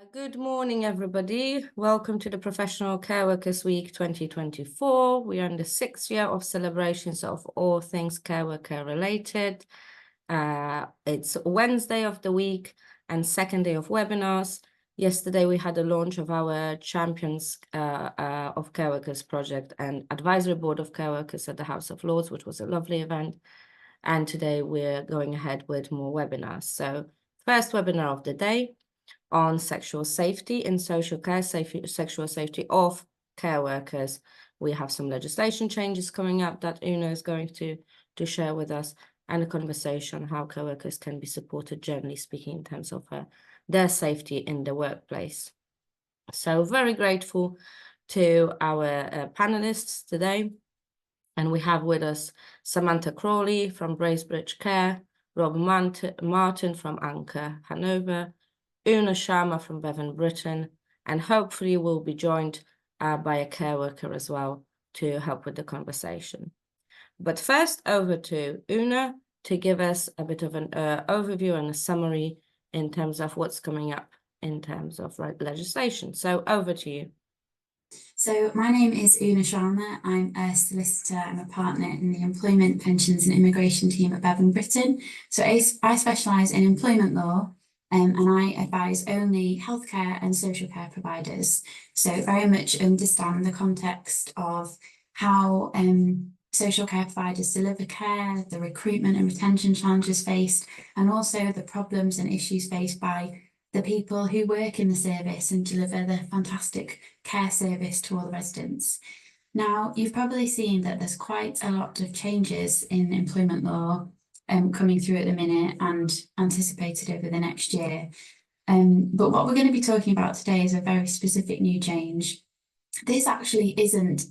Good morning, everybody. Welcome to the Professional Care Workers Week 2024. We are in the 6th year of celebrations of all things care worker related. It's Wednesday of the week and second day of webinars. Yesterday, we had the launch of our Champions of Care Workers project and Advisory Board of Care Workers at the House of Lords, which was a lovely event. And today we're going ahead with more webinars. So first webinar of the day on sexual safety in social care, sexual safety of care workers. We have some legislation changes coming up that Una is going to share with us, and a conversation on how care workers can be supported, generally speaking, in terms of their safety in the workplace. So very grateful to our panelists today. And we have with us Samantha Crawley from Bracebridge Care, Rob Martin from Anchor Hanover, Una Sharma from Bevan Britain, and hopefully we'll be joined by a care worker as well to help with the conversation. But first, over to Una to give us a bit of an overview and a summary in terms of what's coming up in terms of legislation. So over to you. So my name is Una Sharma. I'm a solicitor. I'm a partner in the Employment, Pensions and Immigration team at Bevan Britain. So I specialise in employment law, and I advise only healthcare and social care providers. So very much understand the context of how social care providers deliver care, the recruitment and retention challenges faced, and also the problems and issues faced by the people who work in the service and deliver the fantastic care service to all the residents. Now, you've probably seen that there's quite a lot of changes in employment law coming through at the minute and anticipated over the next year. But what we're going to be talking about today is a very specific new change. This actually isn't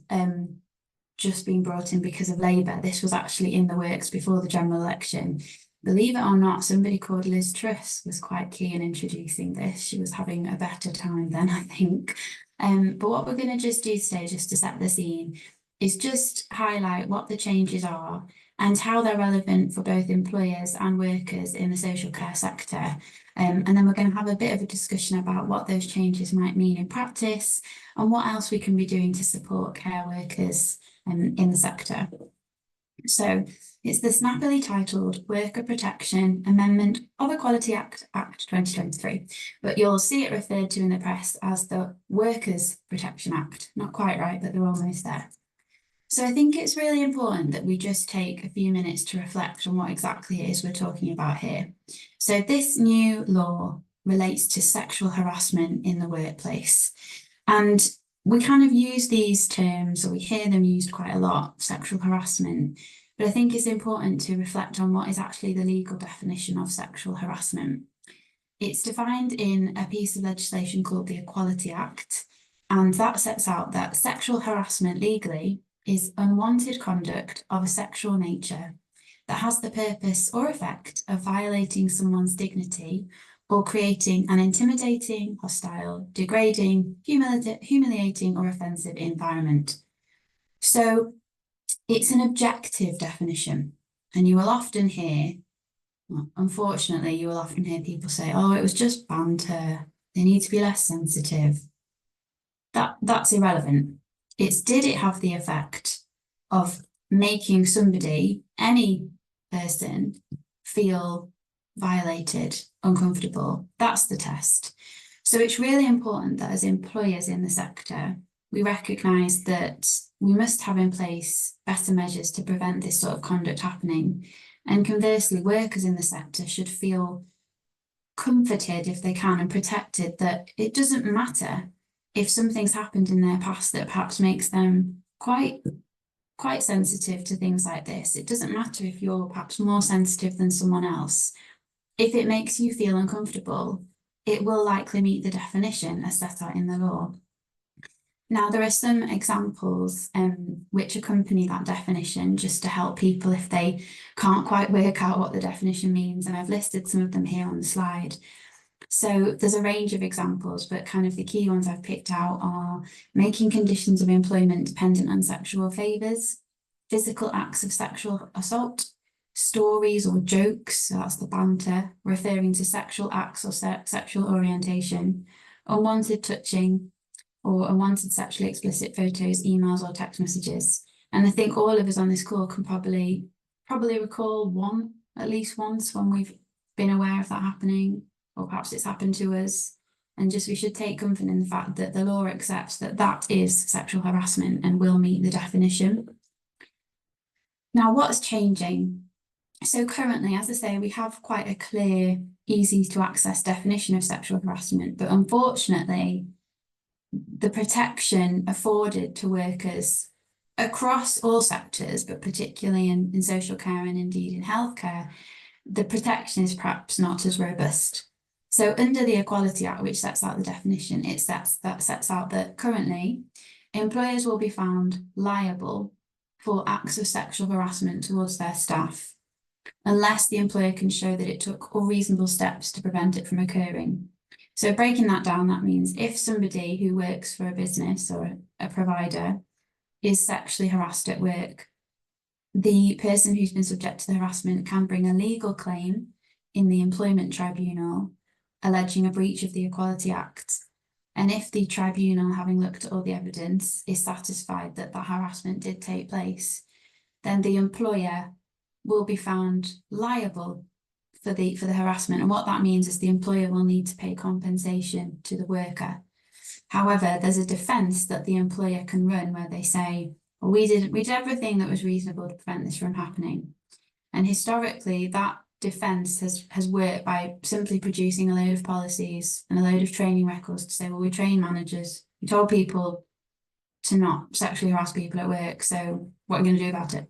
just being brought in because of Labour. This was actually in the works before the general election. Believe it or not, somebody called Liz Truss was quite key in introducing this. She was having a better time then, I think. But what we're going to just do today, just to set the scene, is just highlight what the changes are and how they're relevant for both employers and workers in the social care sector. And then we're going to have a bit of a discussion about what those changes might mean in practice and what else we can be doing to support care workers in the sector. So it's the snappily titled Worker Protection Amendment of Equality Act 2023, but you'll see it referred to in the press as the Workers Protection Act. Not quite right, but they're almost there. So I think it's really important that we just take a few minutes to reflect on what exactly it is we're talking about here. So this new law relates to sexual harassment in the workplace. And we kind of use these terms, or we hear them used quite a lot, sexual harassment, but I think it's important to reflect on what is actually the legal definition of sexual harassment. It's defined in a piece of legislation called the Equality Act, and that sets out that sexual harassment legally is unwanted conduct of a sexual nature that has the purpose or effect of violating someone's dignity or creating an intimidating, hostile, degrading, humiliating or offensive environment. So it's an objective definition, and you will often hear, well, unfortunately, you will often hear people say, oh, it was just banter, they need to be less sensitive. That's irrelevant. It's did it have the effect of making somebody, any person, feel violated, uncomfortable? That's the test. So it's really important that as employers in the sector, we recognise that we must have in place better measures to prevent this sort of conduct happening. And conversely, workers in the sector should feel comforted if they can and protected that it doesn't matter if something's happened in their past that perhaps makes them quite sensitive to things like this. It doesn't matter if you're perhaps more sensitive than someone else. If it makes you feel uncomfortable, it will likely meet the definition as set out in the law. Now, there are some examples which accompany that definition just to help people if they can't quite work out what the definition means, and I've listed some of them here on the slide. So there's a range of examples, but kind of the key ones I've picked out are making conditions of employment dependent on sexual favours, physical acts of sexual assault, stories or jokes, so that's the banter, referring to sexual acts or sexual orientation, unwanted touching, or unwanted sexually explicit photos, emails, or text messages. And I think all of us on this call can probably recall one, at least once, when we've been aware of that happening, or perhaps it's happened to us. And just we should take comfort in the fact that the law accepts that that is sexual harassment and will meet the definition. Now, what's changing? So currently, as I say, we have quite a clear, easy to access definition of sexual harassment, but unfortunately, the protection afforded to workers across all sectors, but particularly in social care and indeed in healthcare, the protection is perhaps not as robust. So under the Equality Act, which sets out the definition, it sets out that currently employers will be found liable for acts of sexual harassment towards their staff, unless the employer can show that it took all reasonable steps to prevent it from occurring. So breaking that down, that means if somebody who works for a business or a provider is sexually harassed at work, the person who's been subject to the harassment can bring a legal claim in the employment tribunal alleging a breach of the Equality Act. And if the tribunal, having looked at all the evidence, is satisfied that that harassment did take place, then the employer will be found liable for the harassment. And what that means is the employer will need to pay compensation to the worker. However, there's a defence that the employer can run where they say, well, we did everything that was reasonable to prevent this from happening. And historically, that defence has worked by simply producing a load of policies and a load of training records to say, well, we train managers, we told people to not sexually harass people at work, so what are we going to do about it?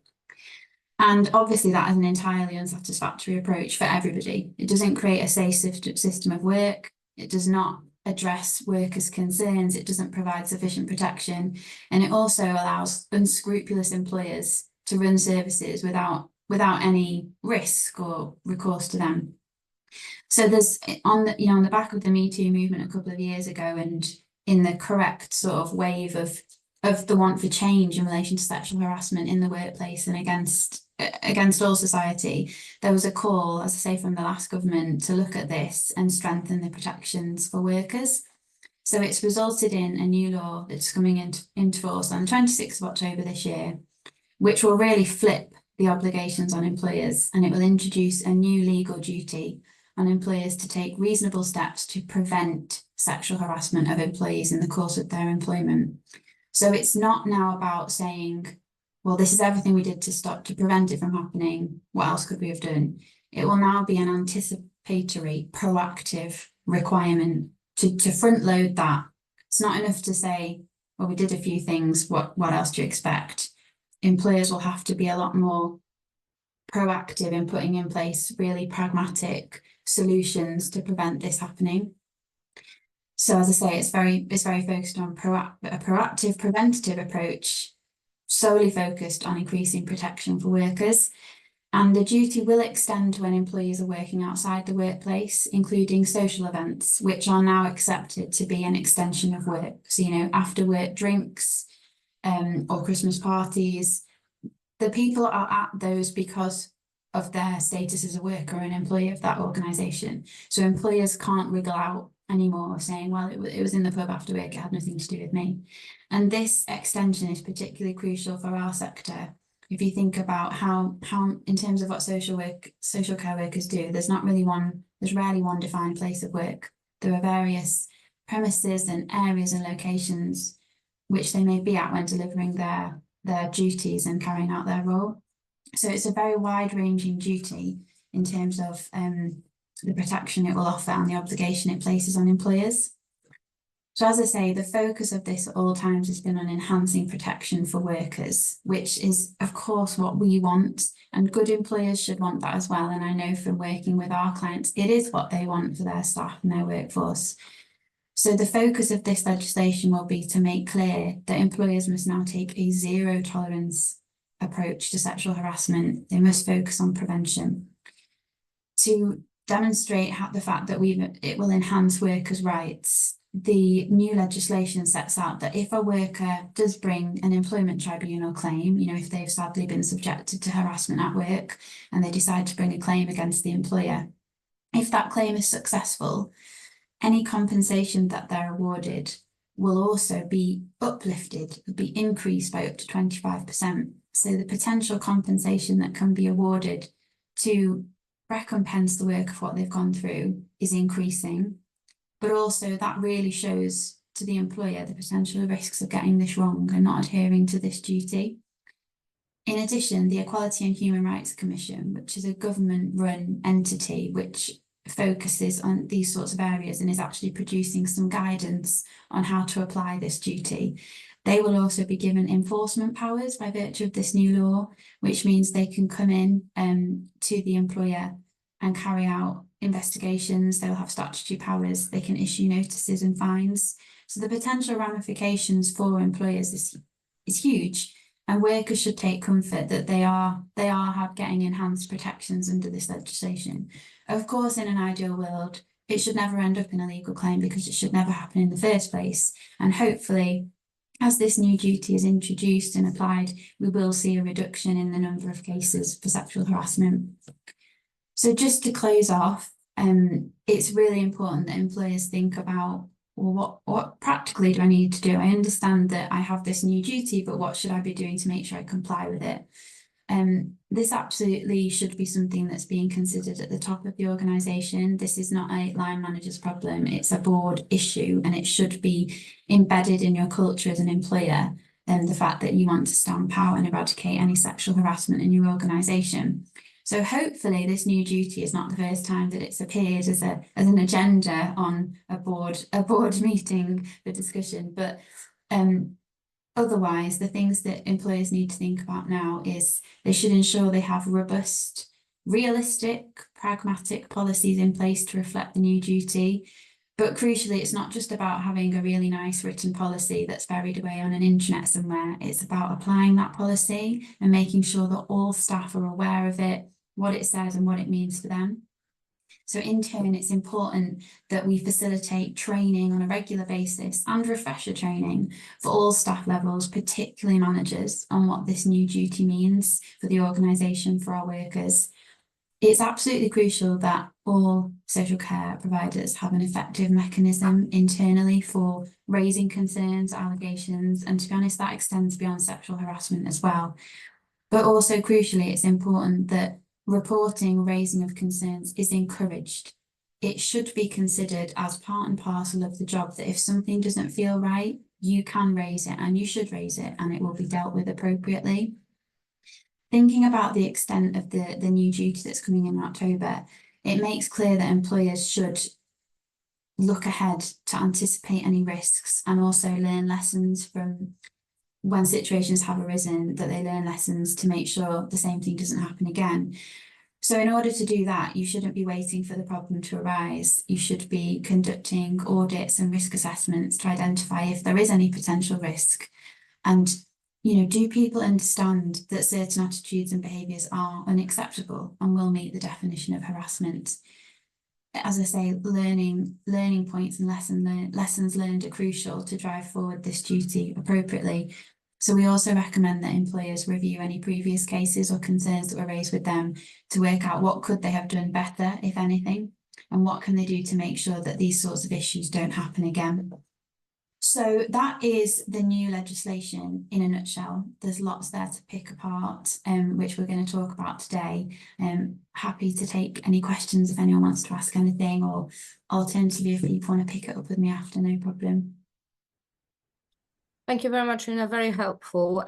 And obviously that is an entirely unsatisfactory approach for everybody. It doesn't create a safe system of work. It does not address workers' concerns. It doesn't provide sufficient protection. And it also allows unscrupulous employers to run services without any risk or recourse to them. So there's on the back of the Me Too movement a couple of years ago, and in the correct sort of wave of the want for change in relation to sexual harassment in the workplace and against all society, there was a call, as I say, from the last government to look at this and strengthen the protections for workers. So it's resulted in a new law that's coming into force on the 26th of October this year, which will really flip the obligations on employers, and it will introduce a new legal duty on employers to take reasonable steps to prevent sexual harassment of employees in the course of their employment. So it's not now about saying, well, this is everything we did to prevent it from happening. What else could we have done? It will now be an anticipatory, proactive requirement to front load that. It's not enough to say, well, we did a few things. What else do you expect? Employers will have to be a lot more proactive in putting in place really pragmatic solutions to prevent this happening. So as I say, it's very focused on a proactive, preventative approach, solely focused on increasing protection for workers. And the duty will extend when employees are working outside the workplace, including social events, which are now accepted to be an extension of work. So, after work drinks or Christmas parties, the people are at those because of their status as a worker and employee of that organisation. So employers can't wriggle out anymore saying, well, it was in the pub after work, it had nothing to do with me. And this extension is particularly crucial for our sector. If you think about how in terms of what social care workers do, there's rarely one defined place of work. There are various premises and areas and locations which they may be at when delivering their duties and carrying out their role. So it's a very wide-ranging duty in terms of the protection it will offer and the obligation it places on employers. So as I say, the focus of this at all times has been on enhancing protection for workers, which is, of course, what we want, and good employers should want that as well. And I know from working with our clients, it is what they want for their staff and their workforce. So the focus of this legislation will be to make clear that employers must now take a zero tolerance approach to sexual harassment. They must focus on prevention. To demonstrate the fact that it will enhance workers' rights, the new legislation sets out that if a worker does bring an employment tribunal claim, if they've sadly been subjected to harassment at work and they decide to bring a claim against the employer, if that claim is successful, any compensation that they're awarded will also be uplifted, will be increased by up to 25%. So the potential compensation that can be awarded to recompense the work of what they've gone through is increasing. But also that really shows to the employer the potential risks of getting this wrong and not adhering to this duty. In addition, the Equality and Human Rights Commission, which is a government-run entity which focuses on these sorts of areas and is actually producing some guidance on how to apply this duty, they will also be given enforcement powers by virtue of this new law, which means they can come in to the employer and carry out investigations. They'll have statutory powers. They can issue notices and fines. So the potential ramifications for employers is huge. And workers should take comfort that they are getting enhanced protections under this legislation. Of course, in an ideal world, it should never end up in a legal claim because it should never happen in the first place. And hopefully, as this new duty is introduced and applied, we will see a reduction in the number of cases for sexual harassment. So just to close off, it's really important that employers think about, well, what practically do I need to do? I understand that I have this new duty, but what should I be doing to make sure I comply with it? This absolutely should be something that's being considered at the top of the organisation. This is not a line manager's problem, it's a board issue, and it should be embedded in your culture as an employer, the fact that you want to stamp out and eradicate any sexual harassment in your organisation. So hopefully this new duty is not the first time that it's appeared as an agenda on a board meeting for discussion, but otherwise, the things that employers need to think about now is they should ensure they have robust, realistic, pragmatic policies in place to reflect the new duty. But crucially, it's not just about having a really nice written policy that's buried away on an intranet somewhere. It's about applying that policy and making sure that all staff are aware of it, what it says and what it means for them. So in turn, it's important that we facilitate training on a regular basis and refresher training for all staff levels, particularly managers, on what this new duty means for the organisation, for our workers. It's absolutely crucial that all social care providers have an effective mechanism internally for raising concerns, allegations, and to be honest, that extends beyond sexual harassment as well. But also crucially, it's important that reporting, raising of concerns is encouraged. It should be considered as part and parcel of the job that if something doesn't feel right, you can raise it and you should raise it and it will be dealt with appropriately. Thinking about the extent of the new duty that's coming in October, it makes clear that employers should look ahead to anticipate any risks and also learn lessons from when situations have arisen, that they learn lessons to make sure the same thing doesn't happen again. So in order to do that, you shouldn't be waiting for the problem to arise. You should be conducting audits and risk assessments to identify if there is any potential risk. And, do people understand that certain attitudes and behaviours are unacceptable and will meet the definition of harassment? As I say, learning points and lessons learned are crucial to drive forward this duty appropriately. So we also recommend that employers review any previous cases or concerns that were raised with them to work out what could they have done better, if anything, and what can they do to make sure that these sorts of issues don't happen again. So that is the new legislation in a nutshell. There's lots there to pick apart, which we're going to talk about today. Happy to take any questions if anyone wants to ask anything, or alternatively, if you want to pick it up with me after, no problem. Thank you very much, Una. Very helpful.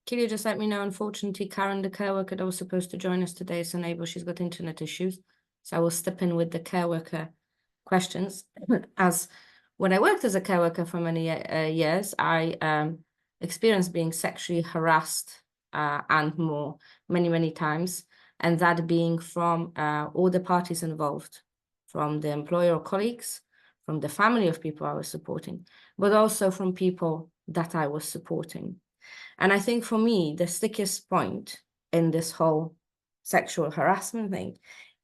Keely just let me know, unfortunately, Karen, the care worker that was supposed to join us today, is unable. She's got internet issues. So I will step in with the care worker questions. As when I worked as a care worker for many years, I experienced being sexually harassed and more many times, and that being from all the parties involved, from the employer or colleagues, from the family of people I was supporting, but also from people that I was supporting. And I think for me, the stickiest point in this whole sexual harassment thing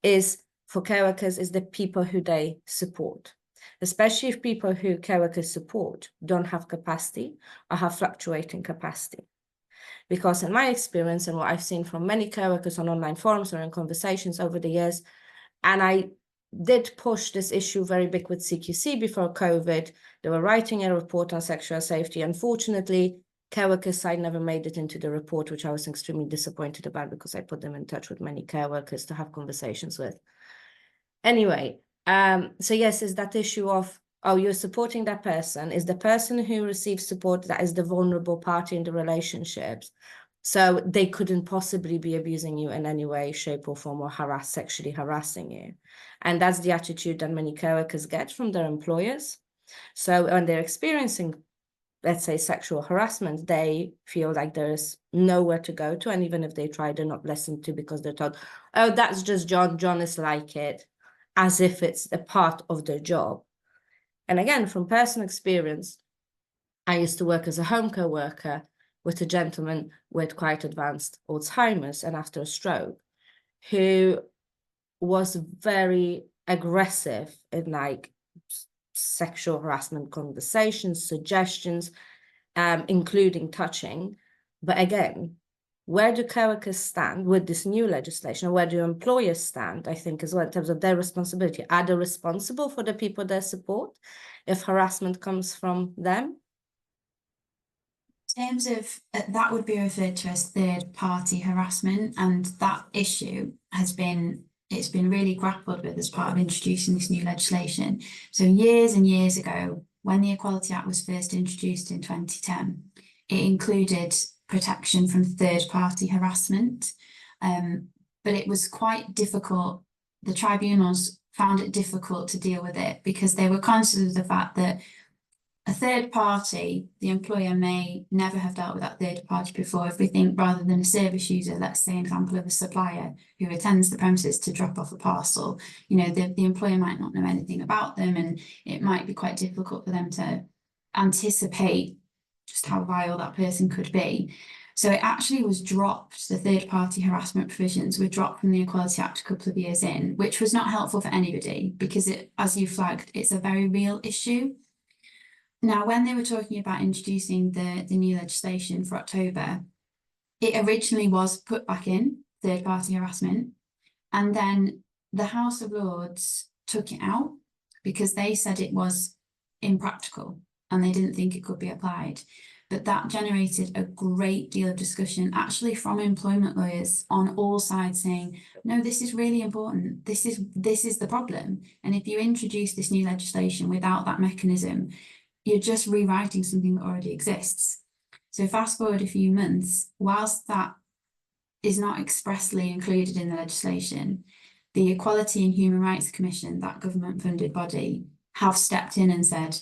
is for care workers is the people who they support, especially if people who care workers support don't have capacity or have fluctuating capacity. Because in my experience and what I've seen from many care workers on online forums or in conversations over the years, and I did push this issue very big with CQC before COVID. They were writing a report on sexual safety. Unfortunately, care workers side never made it into the report, which I was extremely disappointed about because I put them in touch with many care workers to have conversations with. Anyway, so yes, is that issue of, oh, you're supporting that person, is the person who receives support that is the vulnerable party in the relationships. So they couldn't possibly be abusing you in any way, shape or form, or sexually harassing you. And that's the attitude that many care workers get from their employers. So when they're experiencing, let's say, sexual harassment, they feel like there's nowhere to go to. And even if they try, they're not listened to because they're told, oh, that's just John. John is like it, as if it's a part of their job. And again, from personal experience, I used to work as a home care worker with a gentleman with quite advanced Alzheimer's and after a stroke, who was very aggressive in like sexual harassment conversations, suggestions, including touching. But again, where do care workers stand with this new legislation? Or where do employers stand, I think, as well, in terms of their responsibility? Are they responsible for the people they support if harassment comes from them? In terms of that would be referred to as third-party harassment, and that issue has been really grappled with as part of introducing this new legislation. So years and years ago, when the Equality Act was first introduced in 2010, it included protection from third-party harassment, but it was quite difficult. The tribunals found it difficult to deal with it because they were conscious of the fact that a third party, the employer may never have dealt with that third party before. If we think rather than a service user, let's say an example of a supplier who attends the premises to drop off a parcel, you know, the employer might not know anything about them, and it might be quite difficult for them to anticipate just how vile that person could be. So it actually was dropped, the third party harassment provisions were dropped from the Equality Act a couple of years in, which was not helpful for anybody because it, as you flagged, it's a very real issue. Now, when they were talking about introducing the new legislation for October, it originally was put back in, third-party harassment, and then the House of Lords took it out because they said it was impractical and they didn't think it could be applied. But that generated a great deal of discussion, actually from employment lawyers on all sides saying, no, this is really important. This is the problem. And if you introduce this new legislation without that mechanism, you're just rewriting something that already exists. So fast forward a few months, whilst that is not expressly included in the legislation, the Equality and Human Rights Commission, that government funded body, have stepped in and said,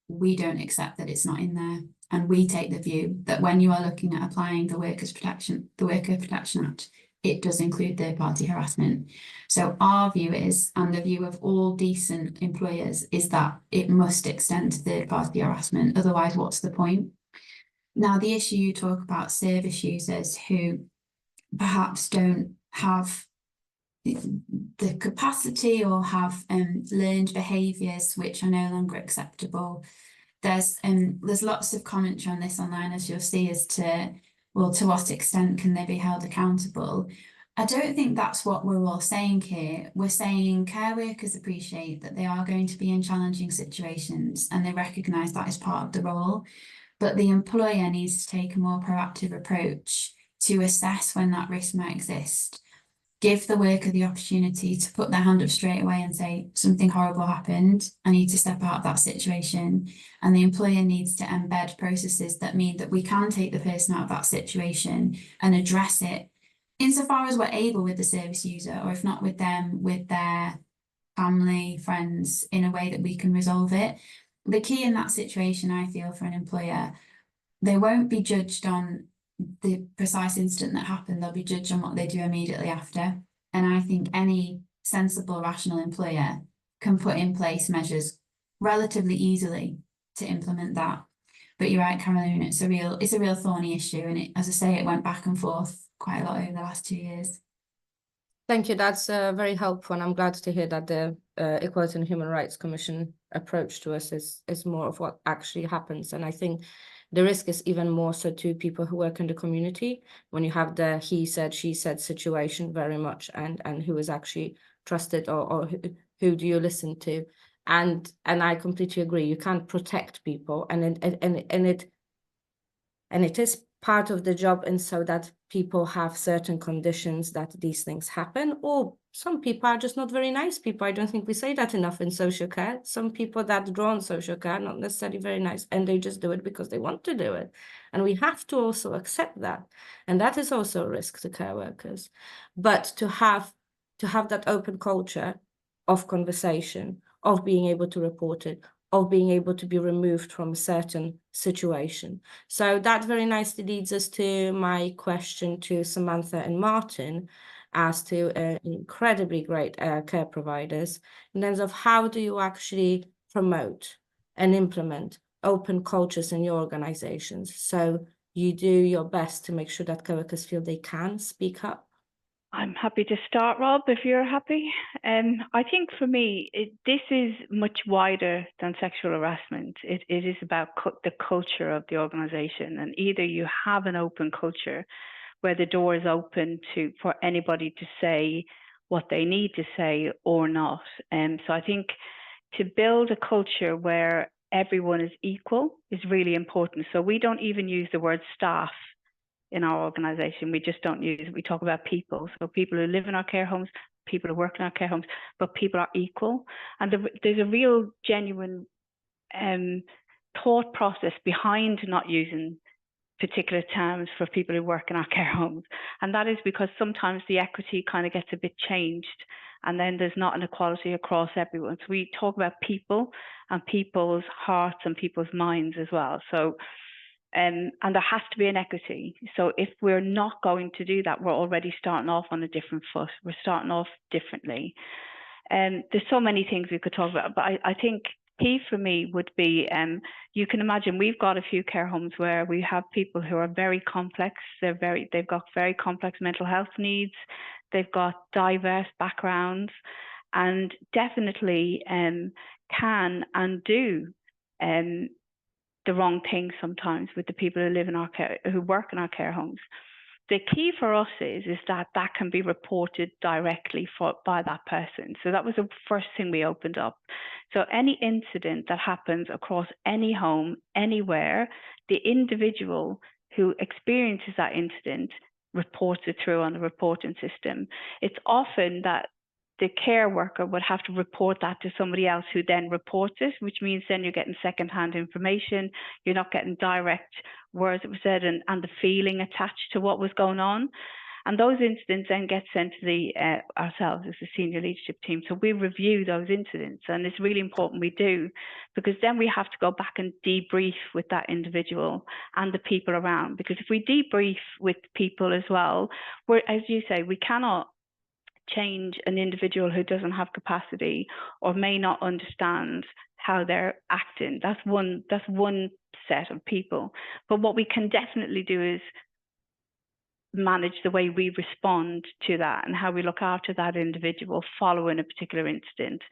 we don't accept that it's not in there. And we take the view that when you are looking at applying the Worker Protection Act, it does include third-party harassment. So our view is, and the view of all decent employers, is that it must extend to third-party harassment. Otherwise, what's the point? Now, the issue you talk about, service users who perhaps don't have the capacity or have learned behaviours which are no longer acceptable. There's lots of commentary on this online, as you'll see, as to, well, to what extent can they be held accountable? I don't think that's what we're all saying here. We're saying care workers appreciate that they are going to be in challenging situations and they recognise that as part of the role, but the employer needs to take a more proactive approach to assess when that risk might exist. Give the worker the opportunity to put their hand up straight away and say, something horrible happened, I need to step out of that situation. And the employer needs to embed processes that mean that we can take the person out of that situation and address it insofar as we're able with the service user, or if not with them, with their family, friends, in a way that we can resolve it. The key in that situation, I feel, for an employer, they won't be judged on the precise incident that happened, they'll be judged on what they do immediately after. And I think any sensible, rational employer can put in place measures relatively easily to implement that. But you're right, Caroline, it's a real thorny issue, and it, as I say, it went back and forth quite a lot over the last 2 years. Thank you. That's very helpful, and I'm glad to hear that the Equality and Human Rights Commission approach to us is more of what actually happens. And I think the risk is even more so to people who work in the community when you have the he said, she said situation very much, and who is actually trusted or who do you listen to? And I completely agree. You can't protect people, and it is part of the job, and so that people have certain conditions that these things happen. Or some people are just not very nice people. I don't think we say that enough in social care. Some people that draw on social care are not necessarily very nice, and they just do it because they want to do it. And we have to also accept that. And that is also a risk to care workers. But to have that open culture of conversation, of being able to report it, of being able to be removed from a certain situation. So that very nicely leads us to my question to Samantha and Martin as to incredibly great care providers in terms of how do you actually promote and implement open cultures in your organizations, so you do your best to make sure that co-workers feel they can speak up. I'm happy to start, Rob, if you're happy. I think for me, this is much wider than sexual harassment. It is about the culture of the organisation, and either you have an open culture where the door is open for anybody to say what they need to say or not. So I think to build a culture where everyone is equal is really important. So we don't even use the word staff in our organisation. We just don't use it. We talk about people. So people who live in our care homes, people who work in our care homes, but people are equal. And there's a real genuine thought process behind not using particular terms for people who work in our care homes. And that is because sometimes the equity kind of gets a bit changed, and then there's not an equality across everyone. So we talk about people and people's hearts and people's minds as well. So and there has to be an equity. So if we're not going to do that, we're already starting off on a different foot. We're starting off differently. And there's so many things we could talk about, but I think key for me would be, you can imagine we've got a few care homes where we have people who are very complex. They've got very complex mental health needs. They've got diverse backgrounds, and definitely can and do the wrong thing sometimes with the people who live in our care, who work in our care homes. The key for us is that can be reported directly by that person. So that was the first thing we opened up. So any incident that happens across any home, anywhere, the individual who experiences that incident reports it through on the reporting system. It's often that the care worker would have to report that to somebody else who then reports it, which means then you're getting secondhand information. You're not getting direct words that were said and the feeling attached to what was going on. And those incidents then get sent to ourselves as the senior leadership team. So we review those incidents, and it's really important we do, because then we have to go back and debrief with that individual and the people around. Because if we debrief with people as well, as you say, we cannot change an individual who doesn't have capacity or may not understand how they're acting. That's one set of people. But what we can definitely do is manage the way we respond to that and how we look after that individual following a particular incident.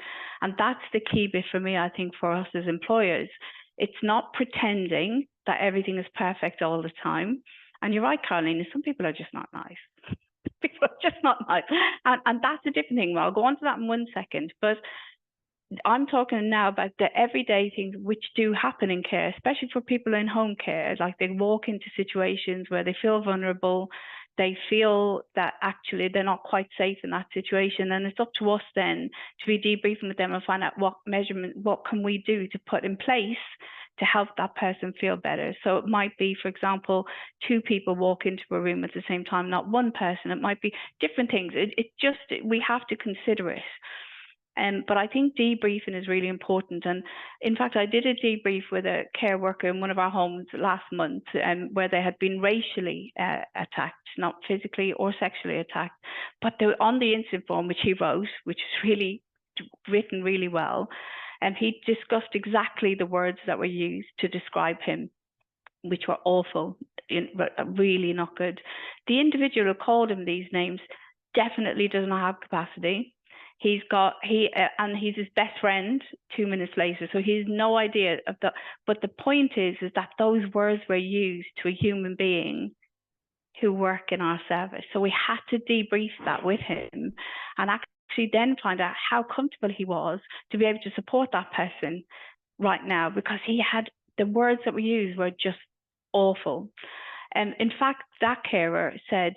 And that's the key bit for me, I think, for us as employers. It's not pretending that everything is perfect all the time. And you're right, Caroline, some people are just not nice. People are just not nice. And that's a different thing. Well, I'll go on to that in 1 second. But I'm talking now about the everyday things which do happen in care, especially for people in home care. Like they walk into situations where they feel vulnerable, they feel that actually they're not quite safe in that situation. And it's up to us then to be debriefing with them and find out what can we do to put in place to help that person feel better. So it might be, for example, 2 people walk into a room at the same time, not one person. It might be different things. We have to consider it. But I think debriefing is really important. And in fact, I did a debrief with a care worker in one of our homes last month, where they had been racially attacked, not physically or sexually attacked. But on the incident form, which he wrote, which is really written really well, and he discussed exactly the words that were used to describe him, which were awful, really not good. The individual who called him these names definitely does not have capacity. And he's his best friend 2 minutes later, so he has no idea of that. But the point is that those words were used to a human being who work in our service. So we had to debrief that with him and actually actually then find out how comfortable he was to be able to support that person right now, because he had the words that we used were just awful. And in fact, that carer said,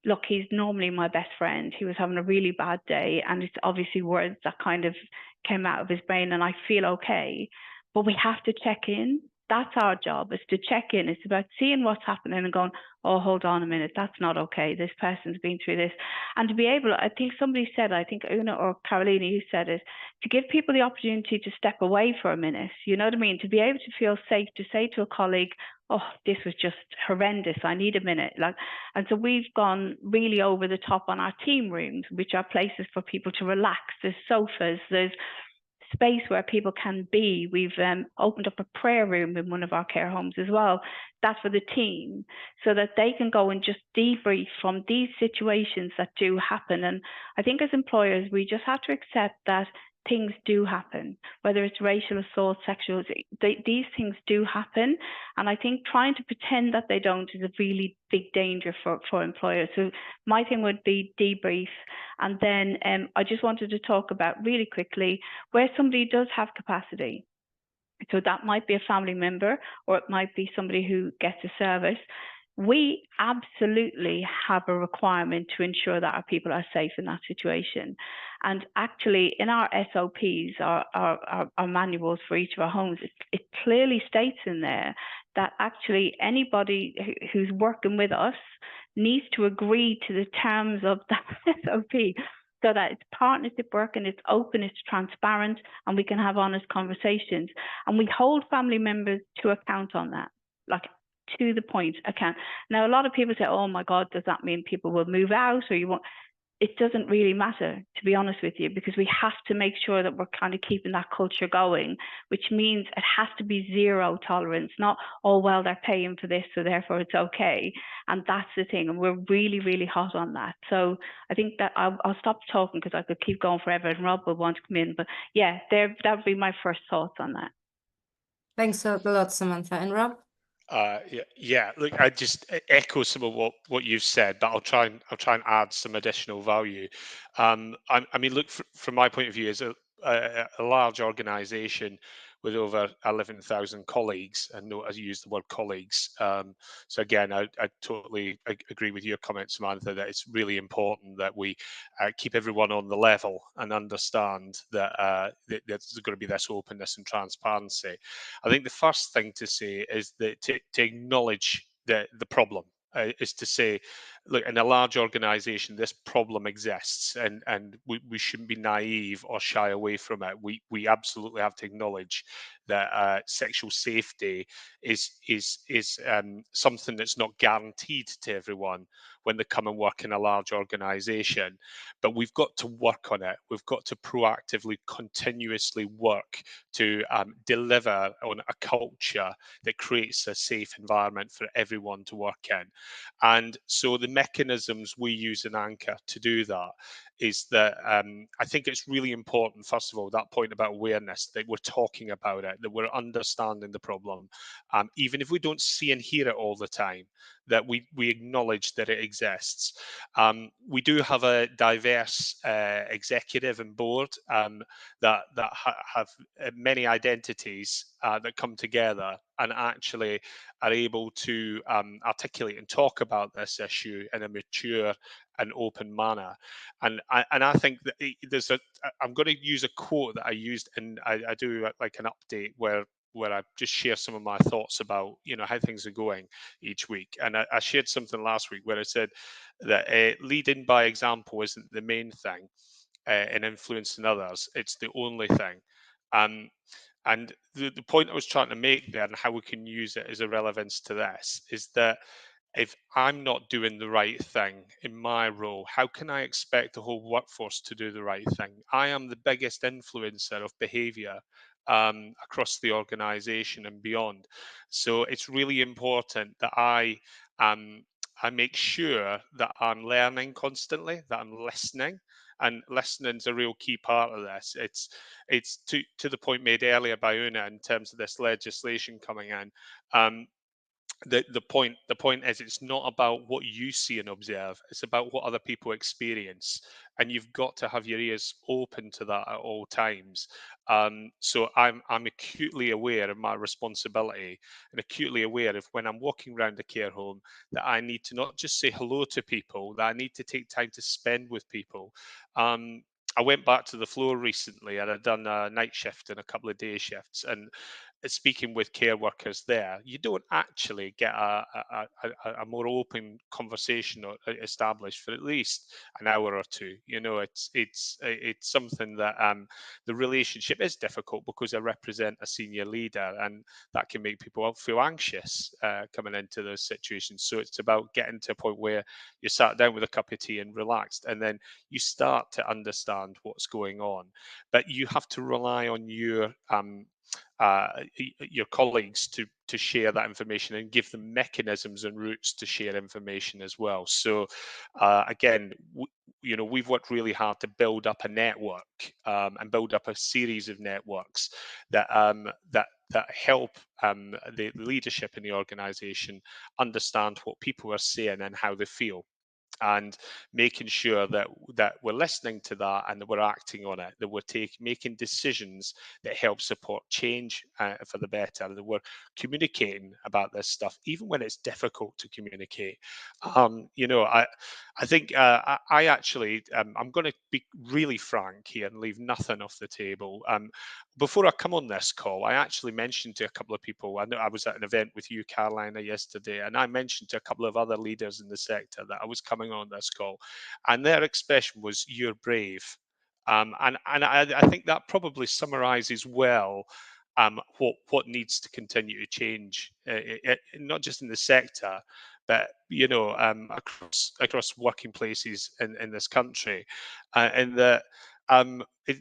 look, he's normally my best friend. He was having a really bad day, and it's obviously words that kind of came out of his brain, and I feel okay. But we have to check in. That's our job, is to check in. It's about seeing what's happening and going, oh, hold on a minute, that's not okay. This person's been through this. And to be able, I think somebody said, I think Una or Carolina, you said it, to give people the opportunity to step away for a minute, you know what I mean? To be able to feel safe to say to a colleague, oh, this was just horrendous, I need a minute. And so we've gone really over the top on our team rooms, which are places for people to relax. There's sofas, there's space where people can be. We've opened up a prayer room in one of our care homes as well. That's for the team, so that they can go and just debrief from these situations that do happen. And I think as employers, we just have to accept that things do happen, whether it's racial assault, sexual, these things do happen. And I think trying to pretend that they don't is a really big danger for employers. So my thing would be debrief. And then I just wanted to talk about really quickly where somebody does have capacity. So that might be a family member, or it might be somebody who gets a service. We absolutely have a requirement to ensure that our people are safe in that situation. And actually, in our SOPs, our manuals for each of our homes, it clearly states in there that actually anybody who's working with us needs to agree to the terms of that SOP, so that it's partnership work and it's open, it's transparent, and we can have honest conversations. And we hold family members to account on that, like to the point account. Now, a lot of people say, oh my God, does that mean people will move out, or you won't? It doesn't really matter, to be honest with you, because we have to make sure that we're kind of keeping that culture going, which means it has to be zero tolerance, not, oh, well, they're paying for this, so therefore it's okay. And that's the thing. And we're really, really hot on that. So I think that I'll stop talking, because I could keep going forever and Rob will want to come in. But yeah, that would be my first thoughts on that. Thanks a lot, Samantha. And Rob? Yeah. Look, I just echo some of what you've said, but I'll try and add some additional value. I mean, look, from my point of view, as a large organisation with over 11,000 colleagues, and note as you use the word colleagues. So again, I totally agree with your comment, Samantha, that it's really important that we keep everyone on the level and understand that there's going to be this openness and transparency. I think the first thing to say is that to acknowledge the problem. Is to say, look, in a large organization, this problem exists, and we shouldn't be naive or shy away from it. We absolutely have to acknowledge that sexual safety is something that's not guaranteed to everyone when they come and work in a large organization. But we've got to work on it. We've got to proactively, continuously work to deliver on a culture that creates a safe environment for everyone to work in. And so the mechanisms we use in Anchor to do that is that I think it's really important, first of all, that point about awareness, that we're talking about it, that we're understanding the problem, even if we don't see and hear it all the time, that we acknowledge that it exists. We do have a diverse executive and board that have many identities that come together and actually are able to articulate and talk about this issue in a mature and open manner. And I think that I'm going to use a quote that I used, and I do like an update where I just share some of my thoughts about how things are going each week. And I shared something last week where I said that leading by example isn't the main thing in influencing others, it's the only thing. And the point I was trying to make there, and how we can use it as a relevance to this, is that if I'm not doing the right thing in my role, how can I expect the whole workforce to do the right thing? I am the biggest influencer of behavior across the organization and beyond. So it's really important that I make sure that I'm learning constantly, that I'm listening. And listening is a real key part of this. It's to the point made earlier by Una in terms of this legislation coming in. the point is, it's not about what you see and observe, it's about what other people experience, and you've got to have your ears open to that at all times. So I'm acutely aware of my responsibility, and acutely aware of when I'm walking around a care home, that I need to not just say hello to people, that I need to take time to spend with people. I went back to the floor recently, and I'd done a night shift and a couple of day shifts, and speaking with care workers there, you don't actually get a more open conversation established for at least an hour or two. You know, it's something that the relationship is difficult because I represent a senior leader, and that can make people feel anxious coming into those situations. So it's about getting to a point where you sat down with a cup of tea and relaxed, and then you start to understand what's going on. But you have to rely on your colleagues to share that information and give them mechanisms and routes to share information as well. So again, we've worked really hard to build up a network and build up a series of networks that help the leadership in the organization understand what people are saying and how they feel, and making sure that we're listening to that and that we're acting on it, that we're making decisions that help support change for the better, that we're communicating about this stuff even when it's difficult to communicate. I think I actually I'm going to be really frank here and leave nothing off the table. Before I come on this call, I actually mentioned to a couple of people, I know I was at an event with you, Carolina, yesterday, and I mentioned to a couple of other leaders in the sector that I was coming on this call, and their expression was, "You're brave." And I think that probably summarizes well what needs to continue to change, not just in the sector, but across working places in this country, and that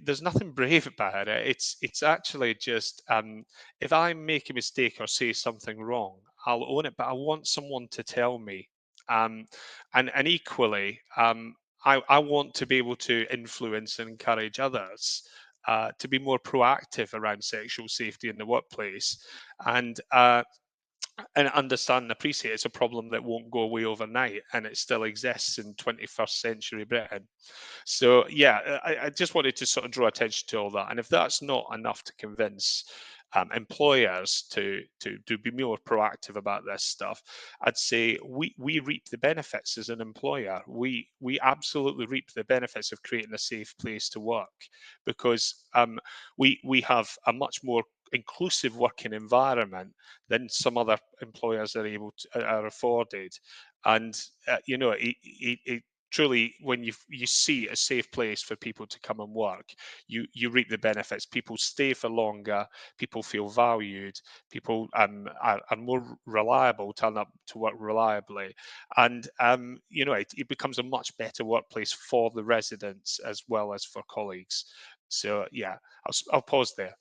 there's nothing brave about it. It's actually just if I make a mistake or say something wrong, I'll own it, but I want someone to tell me. And equally, I want to be able to influence and encourage others to be more proactive around sexual safety in the workplace, and understand and appreciate it's a problem that won't go away overnight, and it still exists in 21st century Britain. So yeah, I just wanted to sort of draw attention to all that, and if that's not enough to convince employers to be more proactive about this stuff, I'd say we reap the benefits as an employer. We absolutely reap the benefits of creating a safe place to work, because we have a much more inclusive working environment than some other employers are are afforded. And it truly, when you see a safe place for people to come and work, you reap the benefits. People stay for longer, people feel valued, people are more reliable, turn up to work reliably, and it becomes a much better workplace for the residents as well as for colleagues. So yeah, I'll pause there.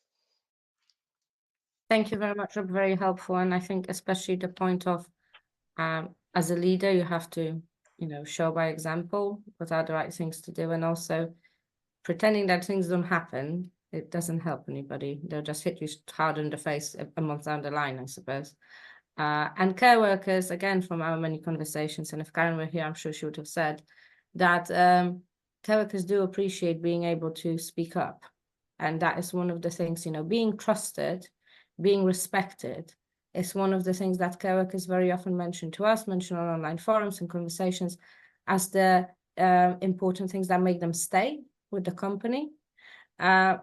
Thank you very much, Rob. Very helpful. And I think especially the point of, as a leader, you have to, show by example what are the right things to do. And also pretending that things don't happen, it doesn't help anybody. They'll just hit you hard in the face a month down the line, I suppose. And care workers, again, from our many conversations, and if Karen were here, I'm sure she would have said that care workers do appreciate being able to speak up. And that is one of the things, being trusted, being respected is one of the things that care workers very often mention to us, mention on online forums and conversations as the important things that make them stay with the company.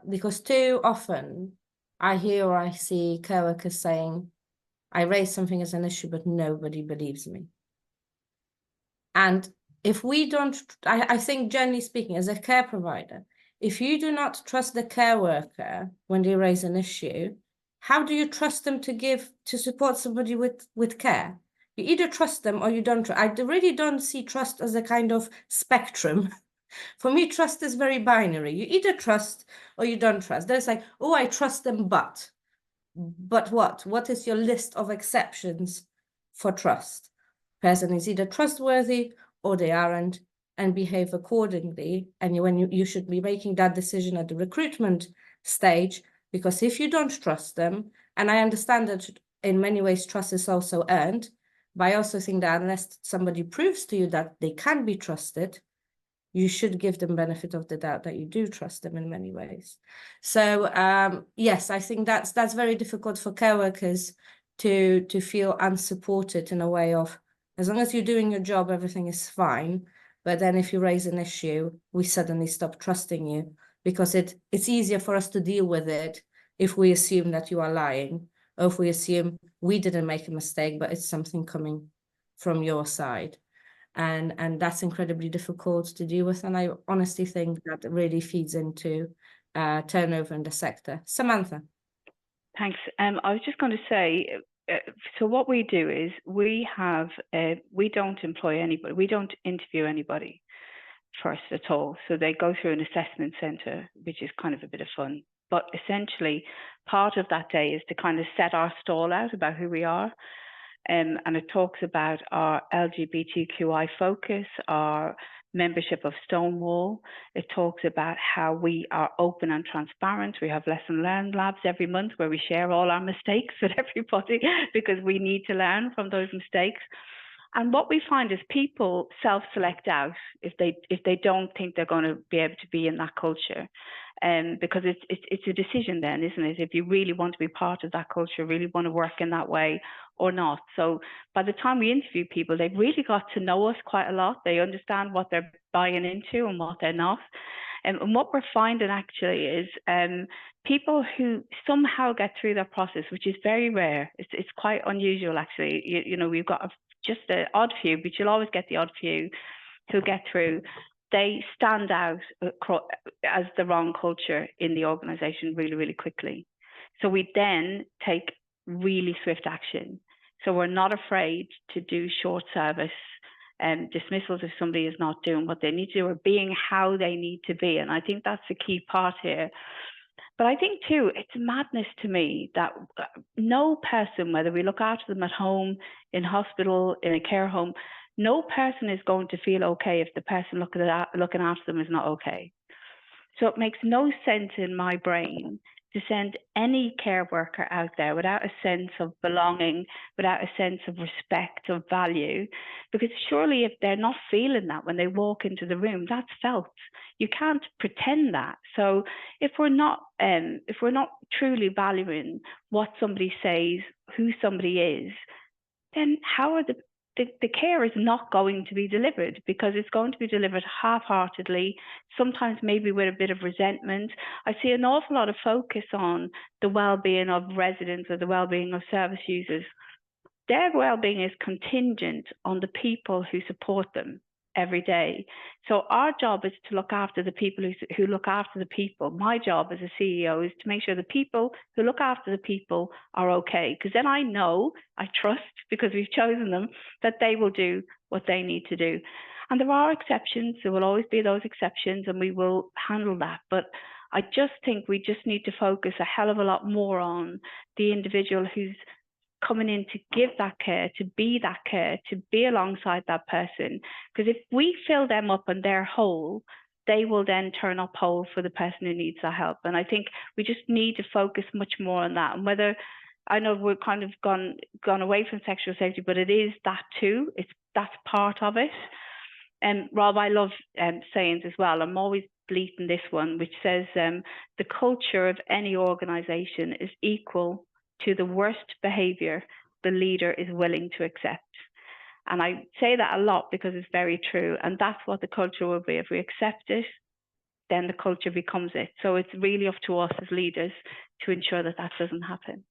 Because too often I hear or I see care workers saying, I raised something as an issue, but nobody believes me. And if we don't, I think generally speaking, as a care provider, if you do not trust the care worker when they raise an issue, how do you trust them to support somebody with care? You either trust them or you don't. I really don't see trust as a kind of spectrum. For me, trust is very binary. You either trust or you don't trust. There's like, oh, I trust them, but what? What is your list of exceptions for trust? Person is either trustworthy or they aren't, and behave accordingly. And when you should be making that decision at the recruitment stage, because if you don't trust them, and I understand that in many ways, trust is also earned. But I also think that unless somebody proves to you that they can be trusted, you should give them benefit of the doubt that you do trust them in many ways. So yes, I think that's very difficult for care workers to feel unsupported in a way of, as long as you're doing your job, everything is fine. But then if you raise an issue, we suddenly stop trusting you, because it's easier for us to deal with it if we assume that you are lying, or if we assume we didn't make a mistake, but it's something coming from your side. And that's incredibly difficult to deal with. And I honestly think that really feeds into turnover in the sector. Samantha. Thanks. I was just going to say, so what we do is we don't employ anybody. We don't interview anybody first at all. So they go through an assessment centre, which is kind of a bit of fun. But essentially, part of that day is to kind of set our stall out about who we are. And it talks about our LGBTQI focus, our membership of Stonewall. It talks about how we are open and transparent. We have lesson learn labs every month where we share all our mistakes with everybody because we need to learn from those mistakes. And what we find is people self-select out if they don't think they're going to be able to be in that culture, because it's a decision then, isn't it? If you really want to be part of that culture, really want to work in that way or not. So by the time we interview people, they've really got to know us quite a lot. They understand what they're buying into and what they're not. And what we're finding actually is people who somehow get through that process, which is very rare. It's quite unusual actually. You know, we've got just an odd few, but you'll always get the odd few who get through. They stand out as the wrong culture in the organisation really, really quickly. So we then take really swift action. So we're not afraid to do short service dismissals if somebody is not doing what they need to do or being how they need to be. And I think that's the key part here. But I think too, it's madness to me that no person, whether we look after them at home, in hospital, in a care home, no person is going to feel okay if the person looking after them is not okay. So it makes no sense in my brain to send any care worker out there without a sense of belonging, without a sense of respect, of value, because surely if they're not feeling that when they walk into the room, that's felt. You can't pretend that. So if we're not truly valuing what somebody says, who somebody is, then how are the care is not going to be delivered, because it's going to be delivered half-heartedly, sometimes maybe with a bit of resentment. I see an awful lot of focus on the well-being of residents or the well-being of service users. Their well-being is contingent on the people who support them every day. So our job is to look after the people who look after the people. My job as a CEO is to make sure the people who look after the people are okay, because then I know, I trust, because we've chosen them, that they will do what they need to do. And there are exceptions. There will always be those exceptions, and we will handle that. But I just think we just need to focus a hell of a lot more on the individual who's coming in to give that care, to be alongside that person. Because if we fill them up and they're whole, they will then turn up whole for the person who needs that help. And I think we just need to focus much more on that. And whether, I know we're kind of gone away from sexual safety, but it is that too. That's part of it. And Rob, I love sayings as well. I'm always bleating this one, which says the culture of any organisation is equal to the worst behavior the leader is willing to accept. And I say that a lot because it's very true. And that's what the culture will be. If we accept it, then the culture becomes it. So it's really up to us as leaders to ensure that that doesn't happen.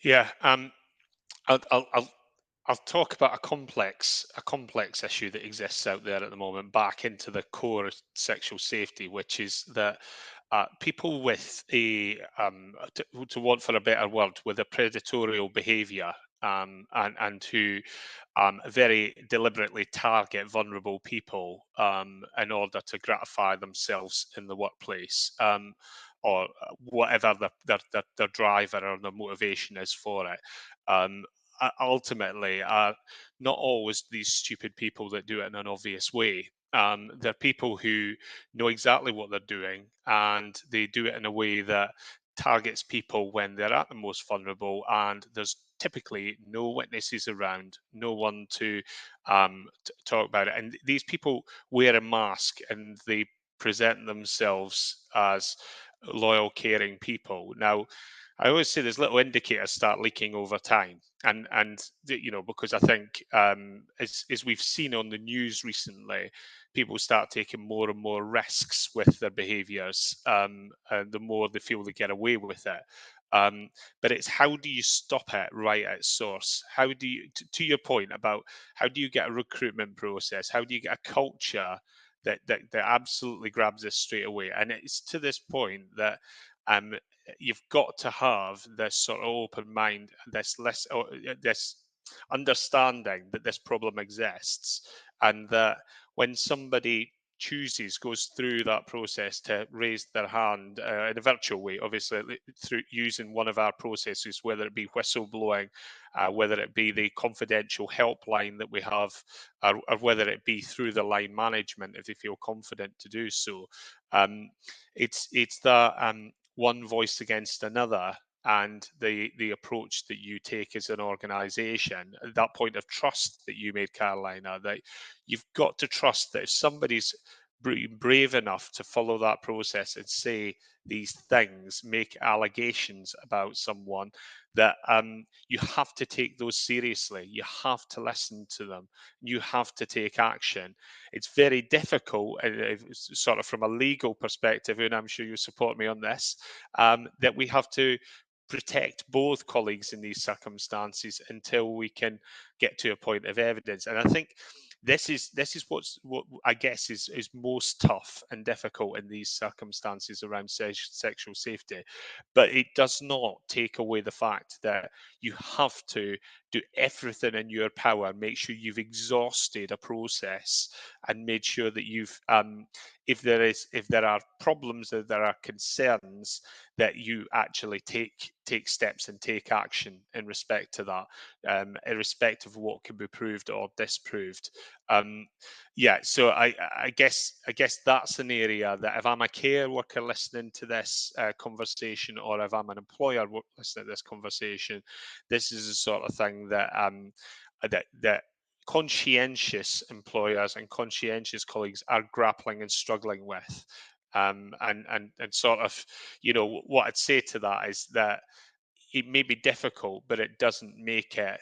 Yeah, I'll talk about a complex issue that exists out there at the moment, back into the core of sexual safety, which is that people with to want for a better word, with a predatorial behaviour, and who very deliberately target vulnerable people in order to gratify themselves in the workplace, or whatever their driver or their motivation is for it. Ultimately are not always these stupid people that do it in an obvious way. They're people who know exactly what they're doing, and they do it in a way that targets people when they're at the most vulnerable, and there's typically no witnesses around, no one to talk about it. And these people wear a mask and they present themselves as loyal, caring people. Now, I always say there's little indicators start leaking over time, because I think as we've seen on the news recently, people start taking more and more risks with their behaviours, and the more they feel they get away with it. But it's how do you stop it right at source? How do you, to your point about how do you get a recruitment process? How do you get a culture that absolutely grabs this straight away? And it's to this point that um, you've got to have this sort of open mind, this understanding that this problem exists, and that when somebody goes through that process to raise their hand in a virtual way, obviously through using one of our processes, whether it be whistleblowing, whether it be the confidential helpline that we have, or whether it be through the line management if they feel confident to do so. It's that one voice against another, and the approach that you take as an organization, that point of trust that you made, Carolina, that you've got to trust that if somebody's brave enough to follow that process and say these things, make allegations about someone, that you have to take those seriously. You have to listen to them. You have to take action. It's very difficult, sort of from a legal perspective, and I'm sure you support me on this, that we have to protect both colleagues in these circumstances until we can get to a point of evidence. And I think this is what I guess is most tough and difficult in these circumstances around sexual safety. But it does not take away the fact that you have to do everything in your power, make sure you've exhausted a process and made sure that you've if there are problems, if there are concerns, that you actually take steps and take action in respect to that, irrespective of what can be proved or disproved. So I guess that's an area that if I'm a care worker listening to this conversation, or if I'm an employer listening to this conversation, this is the sort of thing that that conscientious employers and conscientious colleagues are grappling and struggling with. And sort of, what I'd say to that is that it may be difficult, but it doesn't make it.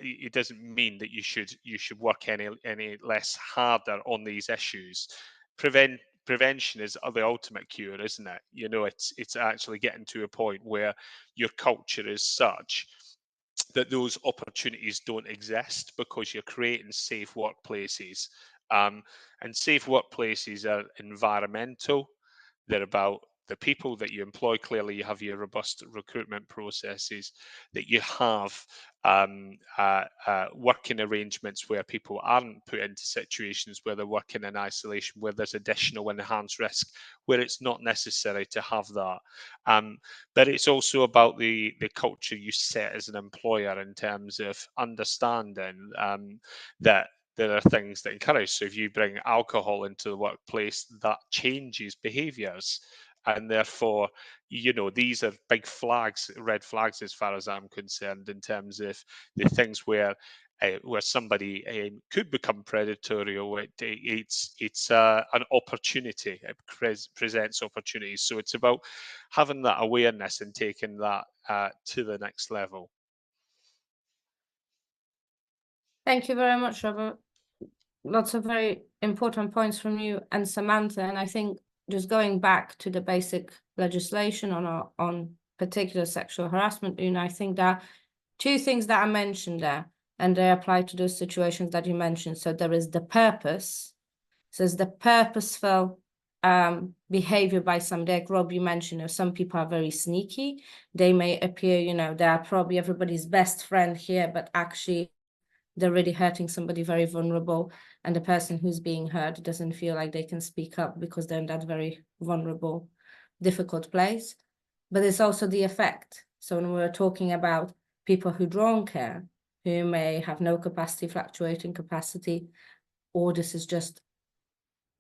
It doesn't mean that you should work any less harder on these issues. Prevention is the ultimate cure, isn't it? It's actually getting to a point where your culture is such that those opportunities don't exist, because you're creating safe workplaces. And safe workplaces are environmental. They're about the people that you employ. Clearly, you have your robust recruitment processes, that you have working arrangements where people aren't put into situations where they're working in isolation, where there's additional enhanced risk, where it's not necessary to have that. But it's also about the culture you set as an employer in terms of understanding that there are things that encourage. So if you bring alcohol into the workplace, that changes behaviours. And therefore, these are big flags, red flags, as far as I'm concerned, in terms of the things where somebody could become predatory, or it's an opportunity. It presents opportunities. So it's about having that awareness and taking that to the next level. Thank you very much, Robert. Lots of very important points from you and Samantha. And I think just going back to the basic legislation on particular sexual harassment, I think that two things that I mentioned there, and they apply to those situations that you mentioned. So there is the purpose. So it's the purposeful behavior by somebody. Like Rob, you mentioned, some people are very sneaky. They may appear, they are probably everybody's best friend here, but actually they're really hurting somebody very vulnerable, and the person who's being hurt doesn't feel like they can speak up because they're in that very vulnerable, difficult place. But it's also the effect. So when we're talking about people who don't care, who may have no capacity, fluctuating capacity, or this is just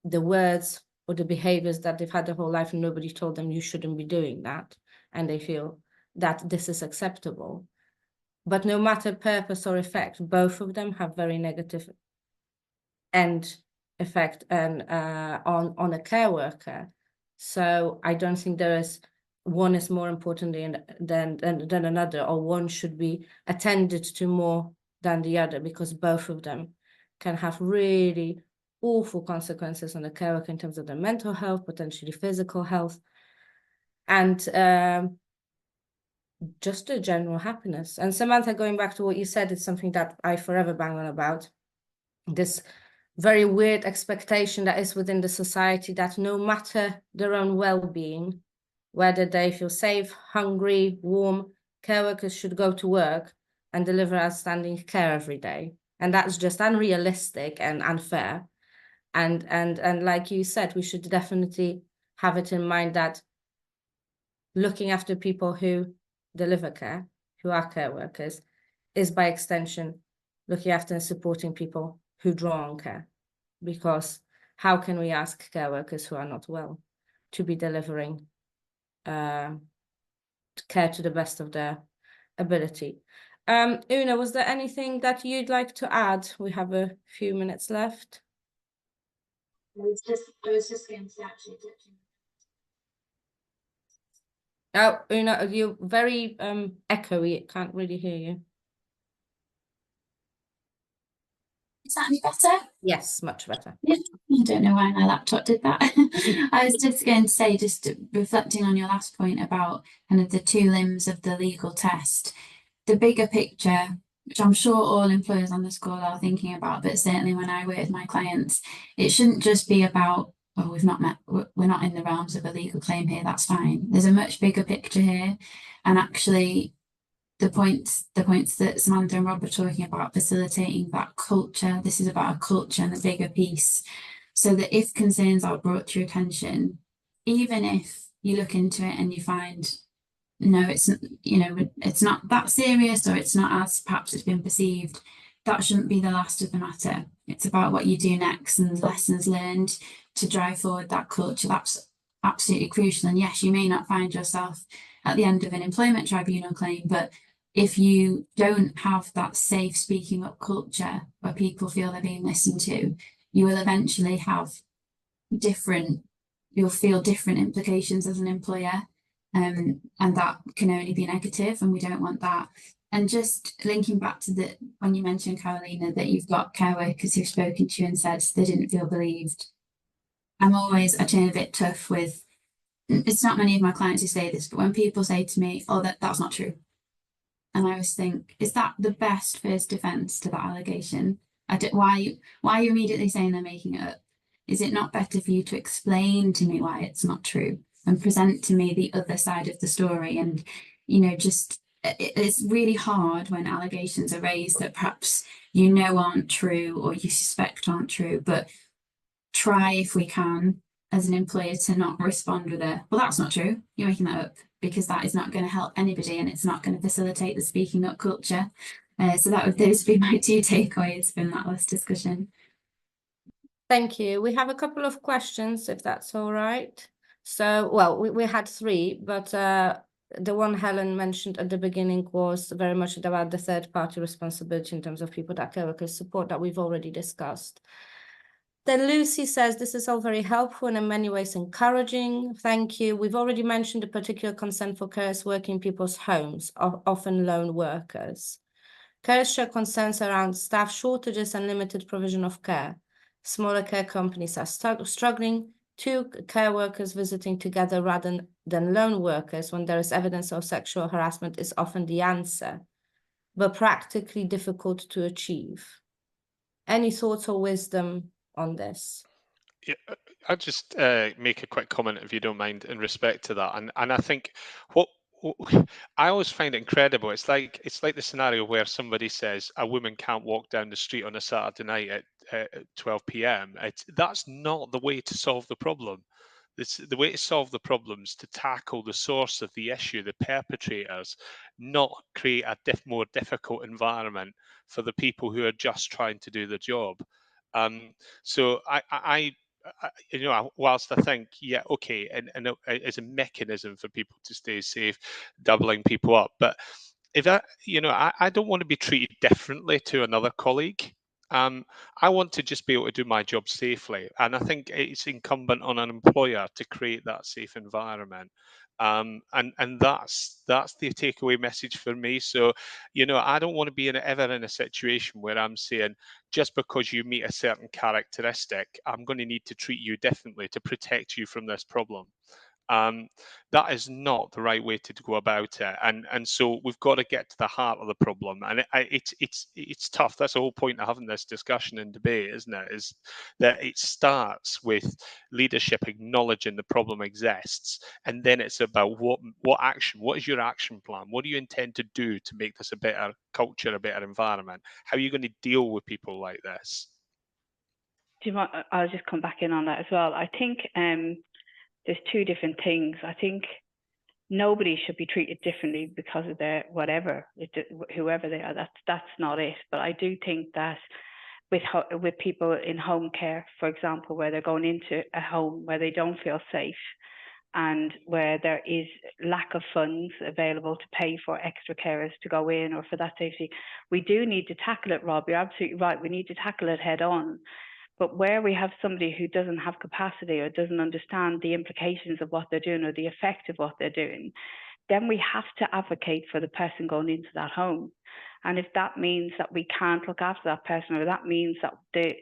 the words or the behaviors that they've had their whole life and nobody told them you shouldn't be doing that. and they feel that this is acceptable. But no matter purpose or effect, both of them have very negative end effect and on a care worker. So I don't think there is one is more important than another, or one should be attended to more than the other, because both of them can have really awful consequences on the care worker in terms of their mental health, potentially physical health, and just the general happiness. And Samantha, going back to what you said, it's something that I forever bang on about. This very weird expectation that is within the society that no matter their own well-being, whether they feel safe, hungry, warm, care workers should go to work and deliver outstanding care every day. And that's just unrealistic and unfair. And like you said, we should definitely have it in mind that looking after people who deliver care, who are care workers, is by extension looking after and supporting people who draw on care. Because how can we ask care workers who are not well to be delivering care to the best of their ability? Una, was there anything that you'd like to add? We have a few minutes left. I was just going to say, actually, Oh, Una, you're very echoey. Can't really hear you. is that any better? Yes, much better. I don't know why my laptop did that. I was just going to say, just reflecting on your last point about kind of the two limbs of the legal test, the bigger picture, which I'm sure all employers on this call are thinking about, but certainly when I work with my clients, it shouldn't just be about, oh, we're not in the realms of a legal claim here, that's fine. There's a much bigger picture here. And actually, the points that Samantha and Rob were talking about, facilitating that culture. This is about a culture and a bigger piece, so that if concerns are brought to your attention, even if you look into it and you find, no, it's not that serious, or it's not as perhaps it's been perceived, that shouldn't be the last of the matter. It's about what you do next and lessons learned to drive forward that culture. That's absolutely crucial. And yes, you may not find yourself at the end of an employment tribunal claim, but if you don't have that safe speaking up culture where people feel they're being listened to, you will eventually have you'll feel different implications as an employer, and that can only be negative, and we don't want that. And just linking back to when you mentioned, Carolina, that you've got care workers who've spoken to you and said they didn't feel believed. I turn a bit tough with, it's not many of my clients who say this, but when people say to me, oh, that's not true. And I always think, is that the best first defense to that allegation? Why are you immediately saying they're making it up? Is it not better for you to explain to me why it's not true and present to me the other side of the story? And, it's really hard when allegations are raised that perhaps aren't true or you suspect aren't true, but try, if we can, as an employer, to not respond with well, that's not true, you're making that up, because that is not going to help anybody and it's not going to facilitate the speaking up culture. So those would be my two takeaways from that last discussion. Thank you. We have a couple of questions, if that's all right. So, well, we had three, but the one Helen mentioned at the beginning was very much about the third-party responsibility in terms of people that care workers support, that we've already discussed. Then Lucy says, this is all very helpful and in many ways encouraging. Thank you. We've already mentioned the particular concern for carers working in people's homes, often lone workers. Carers share concerns around staff shortages and limited provision of care. Smaller care companies are struggling. Two care workers visiting together rather than lone workers when there is evidence of sexual harassment is often the answer, but practically difficult to achieve. Any thoughts or wisdom on this? Yeah, I'll just make a quick comment, if you don't mind, in respect to that. And I think what I always find incredible. It's like the scenario where somebody says a woman can't walk down the street on a Saturday night at 12 p.m. That's not the way to solve the problem. The way to solve the problem is to tackle the source of the issue, the perpetrators, not create a more difficult environment for the people who are just trying to do the job. So I whilst I think, yeah, okay, and as a mechanism for people to stay safe, doubling people up, but if I don't want to be treated differently to another colleague. I want to just be able to do my job safely, and I think it's incumbent on an employer to create that safe environment. And that's the takeaway message for me. So, I don't want to be ever in a situation where I'm saying, just because you meet a certain characteristic, I'm going to need to treat you differently to protect you from this problem. That is not the right way to go about it, and so we've got to get to the heart of the problem, and it's tough. That's the whole point of having this discussion and debate, isn't it? Is that it starts with leadership acknowledging the problem exists, and then it's about what action. What is your action plan? What do you intend to do to make this a better culture, a better environment? How are you going to deal with people like this? Do you want? I'll just come back in on that as well. I think there's two different things. I think nobody should be treated differently because of their whatever, whoever they are. That's not it. But I do think that with people in home care, for example, where they're going into a home where they don't feel safe, and where there is lack of funds available to pay for extra carers to go in or for that safety, we do need to tackle it, Rob. You're absolutely right. We need to tackle it head on. But where we have somebody who doesn't have capacity or doesn't understand the implications of what they're doing or the effect of what they're doing, then we have to advocate for the person going into that home. And if that means that we can't look after that person, or that means that the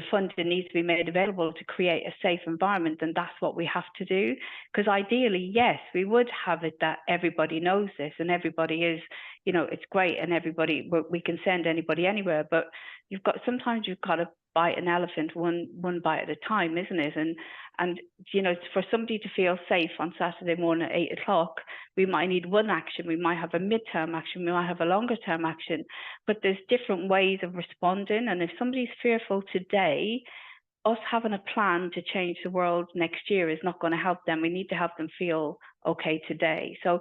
funding needs to be made available to create a safe environment, then that's what we have to do. Because ideally, yes, we would have it that everybody knows this and everybody is, it's great, and everybody, we can send anybody anywhere. But sometimes you've got to bite an elephant one bite at a time, isn't it? And for somebody to feel safe on Saturday morning at 8 o'clock, we might need one action, we might have a midterm action, we might have a longer term action, but there's different ways of responding. And if somebody's fearful today, us having a plan to change the world next year is not going to help them. We need to help them feel okay today. So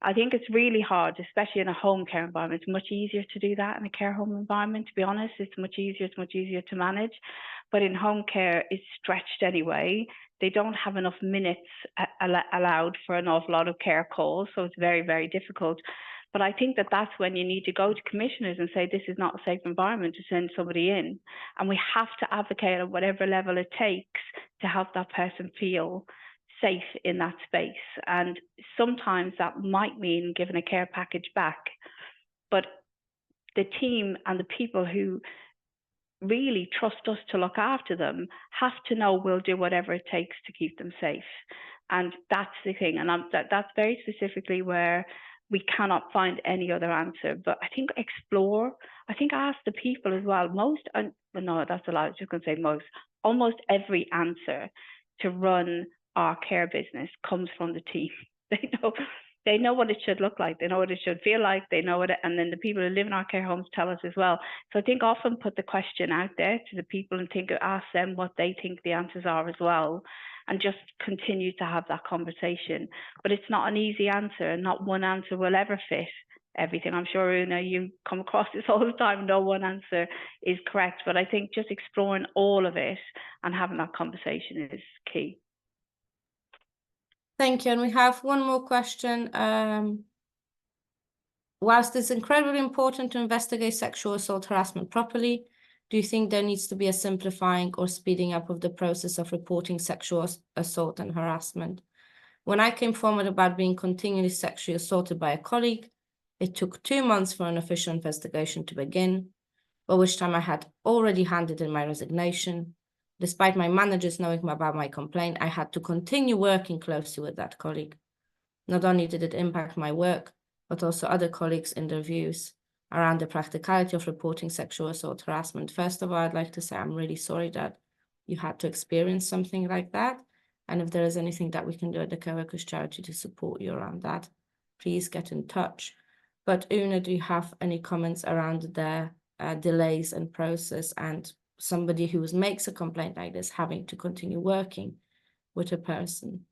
I think it's really hard, especially in a home care environment. It's much easier to do that in a care home environment, to be honest. It's much easier to manage. But in home care, it's stretched anyway. They don't have enough minutes allowed for an awful lot of care calls. So it's very, very difficult. But I think that's when you need to go to commissioners and say, this is not a safe environment to send somebody in. And we have to advocate at whatever level it takes to help that person feel safe in that space. And sometimes that might mean giving a care package back. But the team and the people who really trust us to look after them have to know we'll do whatever it takes to keep them safe. And that's the thing. And that's very specifically where we cannot find any other answer. But I think explore, I think ask the people as well. No, that's a lie. I was just going to say most. Almost every answer to run our care business comes from the team. They know what it should look like. They know what it should feel like. They know it, and then the people who live in our care homes tell us as well. So I think often put the question out there to the people and ask them what they think the answers are as well, and just continue to have that conversation. But it's not an easy answer, and not one answer will ever fit everything. I'm sure, Una, you come across this all the time. No one answer is correct, but I think just exploring all of it and having that conversation is key. Thank you. And we have one more question. Whilst it's incredibly important to investigate sexual assault harassment properly, do you think there needs to be a simplifying or speeding up of the process of reporting sexual assault and harassment? When I came forward about being continually sexually assaulted by a colleague, it took 2 months for an official investigation to begin, by which time I had already handed in my resignation. Despite my managers knowing about my complaint, I had to continue working closely with that colleague. Not only did it impact my work, but also other colleagues in their views around the practicality of reporting sexual assault harassment. First of all, I'd like to say I'm really sorry that you had to experience something like that. And if there is anything that we can do at the Co-workers Charity to support you around that, please get in touch. But Una, do you have any comments around the delays and process, and somebody who makes a complaint like this having to continue working with a person?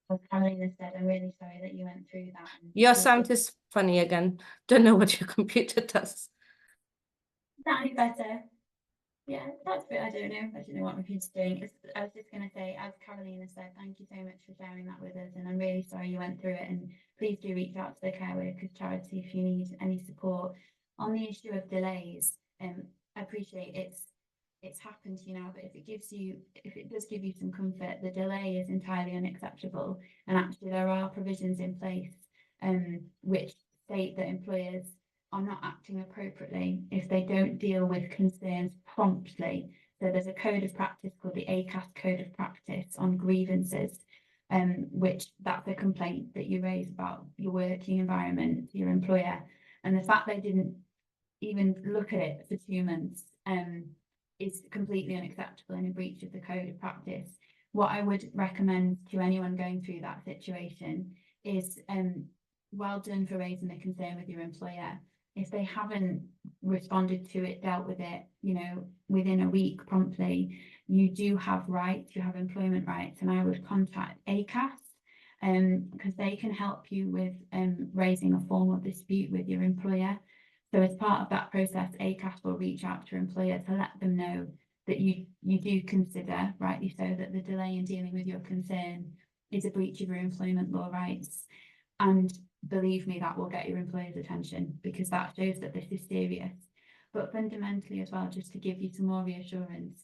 As Carolina said, I'm really sorry that you went through that. Your sound is funny again. Don't know what your computer does. That be better. Yeah, that's a bit, I don't know what Repeat's doing. I was just going to say, as Carolina said, thank you so much for sharing that with us. And I'm really sorry you went through it. And please do reach out to the Care Workers Charity if you need any support. On the issue of delays, I appreciate it's happened to you now, but if it does give you some comfort, the delay is entirely unacceptable. And actually there are provisions in place which state that employers are not acting appropriately if they don't deal with concerns promptly. So there's a code of practice called the ACAS Code of Practice on grievances, which that's a complaint that you raise about your working environment, your employer. And the fact they didn't even look at it for 2 months is completely unacceptable and a breach of the code of practice. What I would recommend to anyone going through that situation is well done for raising the concern with your employer. If they haven't responded to it, dealt with it, within a week promptly, you do have rights, you have employment rights, and I would contact ACAS because they can help you with raising a formal dispute with your employer. So as part of that process, ACAS will reach out to your employer to let them know that you do consider, rightly so, that the delay in dealing with your concern is a breach of your employment law rights. And believe me, that will get your employer's attention because that shows that this is serious. But fundamentally as well, just to give you some more reassurance,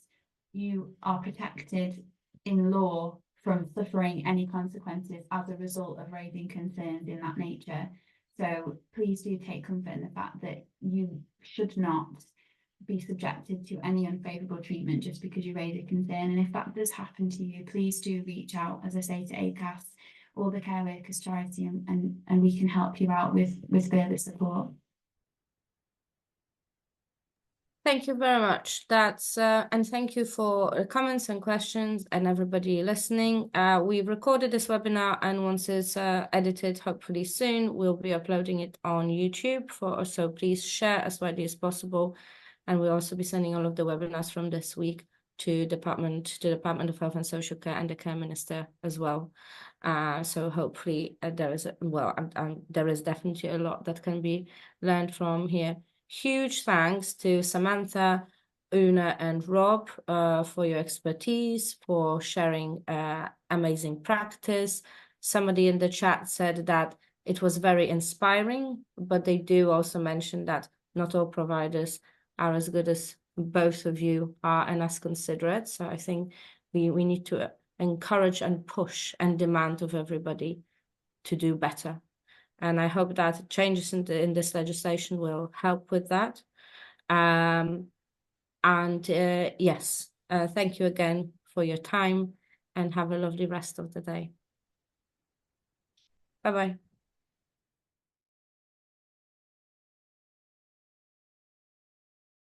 you are protected in law from suffering any consequences as a result of raising concerns in that nature. So please do take comfort in the fact that you should not be subjected to any unfavourable treatment just because you raise a concern. And if that does happen to you, please do reach out, as I say, to ACAS or the Care Workers Charity, and we can help you out with further support. Thank you very much. That's and thank you for the comments and questions and everybody listening. We recorded this webinar, and once it's edited, hopefully soon, we'll be uploading it on YouTube. So please share as widely as possible, and we'll also be sending all of the webinars from this week to the Department of Health and Social Care and the Care Minister as well. So hopefully there is there is definitely a lot that can be learned from here. Huge thanks to Samantha, Una, and Rob for your expertise, for sharing amazing practice. Somebody in the chat said that it was very inspiring, but they do also mention that not all providers are as good as both of you are and as considerate. So I think we need to encourage and push and demand of everybody to do better. And I hope that changes in this legislation will help with that. Yes, thank you again for your time and have a lovely rest of the day. Bye-bye.